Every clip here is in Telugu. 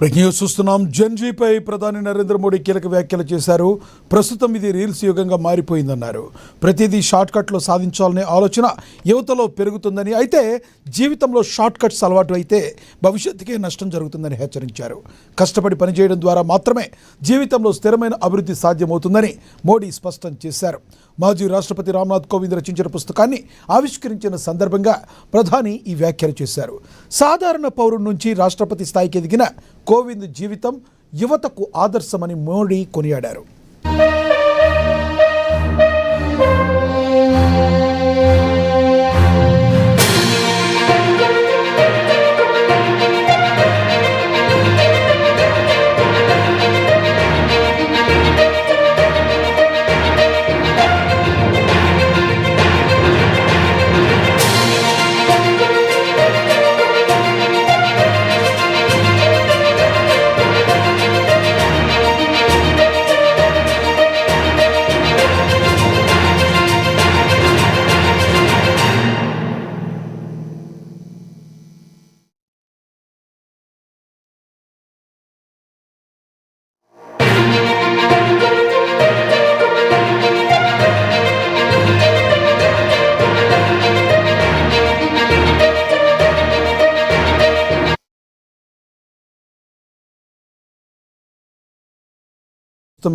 బ్రేకింగ్ న్యూస్ చూస్తున్నాం. జెన్జీపై ప్రధాని నరేంద్ర మోడీ కీలక వ్యాఖ్యలు చేశారు. ప్రస్తుతం ఇది రీల్స్ యుగంగా మారిపోయిందన్నారు. ప్రతిదీ షార్ట్ కట్లో సాధించాలనే ఆలోచన యువతలో పెరుగుతుందని, అయితే జీవితంలో షార్ట్ కట్స్ అలవాటు అయితే భవిష్యత్తుకే నష్టం జరుగుతుందని హెచ్చరించారు. కష్టపడి పనిచేయడం ద్వారా మాత్రమే జీవితంలో స్థిరమైన అభివృద్ధి సాధ్యమవుతుందని మోడీ స్పష్టం చేశారు. మాజీ రాష్ట్రపతి రామ్నాథ్ కోవింద్ రచించిన పుస్తకాన్ని ఆవిష్కరించిన సందర్భంగా ప్రధాని ఈ వ్యాఖ్యలు చేశారు. సాధారణ పౌరుడి నుంచి రాష్ట్రపతి స్థాయికి ఎదిగిన కోవింద్ జీవితం యువతకు ఆదర్శమని మోడీ కొనియాడారు.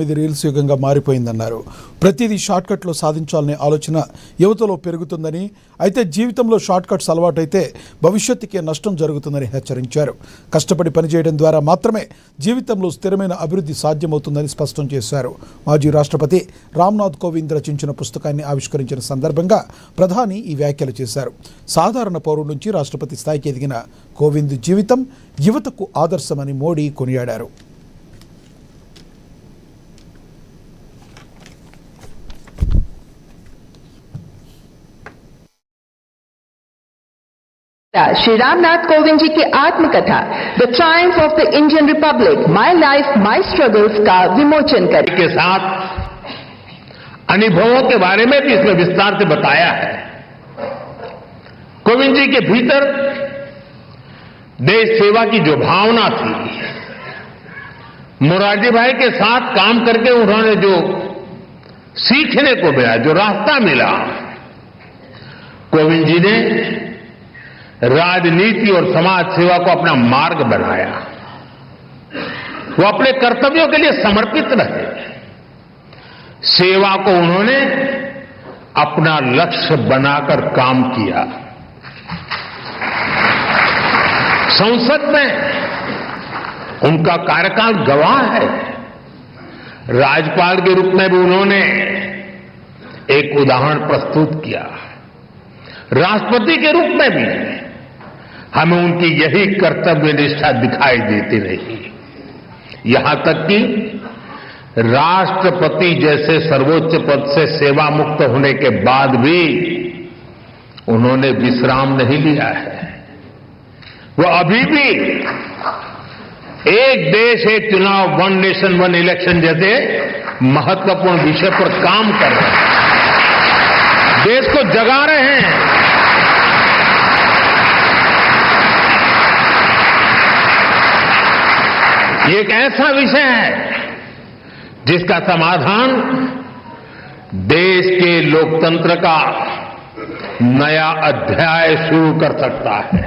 ఇది రీల్స్ యుగంగా మారిపోయిందన్నారు. ప్రతిదీ షార్ట్ కట్లో సాధించాలనే ఆలోచన యువతలో పెరుగుతుందని, అయితే జీవితంలో షార్ట్ కట్స్ అలవాటైతే భవిష్యత్తుకే నష్టం జరుగుతుందని హెచ్చరించారు. కష్టపడి పనిచేయడం ద్వారా మాత్రమే జీవితంలో స్థిరమైన అభివృద్ధి సాధ్యమవుతుందని స్పష్టం చేశారు. మాజీ రాష్ట్రపతి రామ్నాథ్ కోవింద్ రచించిన పుస్తకాన్ని ఆవిష్కరించిన సందర్భంగా ప్రధాని ఈ వ్యాఖ్యలు చేశారు. సాధారణ పౌరుడి నుంచి రాష్ట్రపతి స్థాయికి ఎదిగిన కోవింద్ జీవితం యువతకు ఆదర్శమని మోడీ కొనియాడారు. श्री रामनाथ कोविंद जी की आत्मकथा the Triumph of the Indian Republic my life my struggles का विमोचन करें के साथ अनुभवों के बारे में भी इसमें विस्तार से बताया है। कोविंद जी के भीतर देश सेवा की जो भावना थी, मोरारजी भाई के साथ काम करके उन्होंने जो सीखने को मिला, जो रास्ता मिला, कोविंद जी ने राजनीति और समाज सेवा को अपना मार्ग बनाया। वो अपने कर्तव्यों के लिए समर्पित रहे। सेवा को उन्होंने अपना लक्ष्य बनाकर काम किया। संसद में उनका कार्यकाल गवाह है। राज्यपाल के रूप में भी उन्होंने एक उदाहरण प्रस्तुत किया। राष्ट्रपति के रूप में भी हमें उनकी यही कर्तव्य निष्ठा दिखाई देती रही। यहां तक कि राष्ट्रपति जैसे सर्वोच्च पद से सेवा मुक्त होने के बाद भी उन्होंने विश्राम नहीं लिया है। वो अभी भी एक देश एक चुनाव, वन नेशन वन इलेक्शन जैसे महत्वपूर्ण विषय पर काम कर रहे हैं, देश को जगा रहे हैं। ये एक ऐसा विषय है जिसका समाधान देश के लोकतंत्र का नया अध्याय शुरू कर सकता है।